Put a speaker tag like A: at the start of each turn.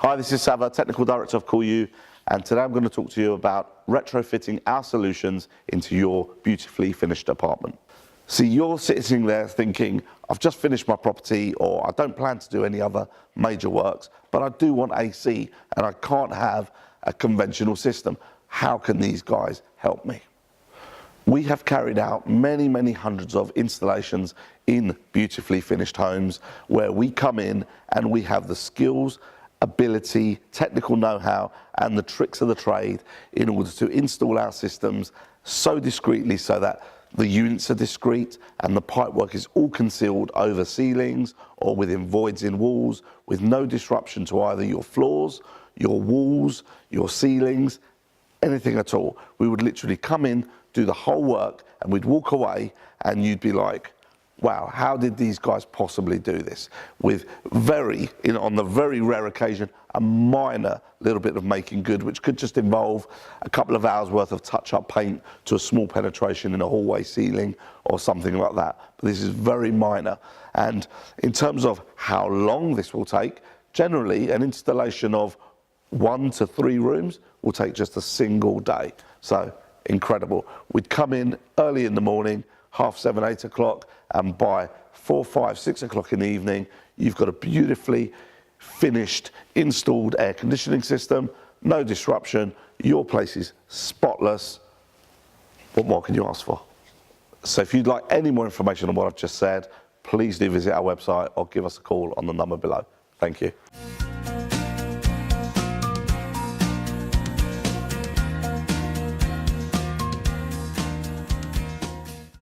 A: Hi, this is Sava, Technical Director of CallU, and today I'm going to talk to you about retrofitting our solutions into your beautifully finished apartment. See, you're sitting there thinking, I've just finished my property, or I don't plan to do any other major works, but I do want AC and I can't have a conventional system. How can these guys help me? We have carried out many hundreds of installations in beautifully finished homes where we come in and we have the skills, ability, technical know-how and the tricks of the trade in order to install our systems so discreetly so that the units are discreet and the pipework is all concealed over ceilings or within voids in walls with no disruption to either your floors, your walls, your ceilings, anything at all. We would literally come in, do the whole work, and we'd walk away and you'd be like, wow, how did these guys possibly do this? With on the very rare occasion, a minor little bit of making good, which could just involve a couple of hours worth of touch-up paint to a small penetration in a hallway ceiling or something like that. But this is very minor. And in terms of how long this will take, generally an installation of 1 to 3 rooms will take just a single day. So incredible. We'd come in early in the morning, 7:30, 8 o'clock, and by 4, 5, 6 o'clock in the evening, you've got a beautifully finished, installed air conditioning system, no disruption, your place is spotless. What more can you ask for? So if you'd like any more information on what I've just said, please do visit our website or give us a call on the number below. Thank you.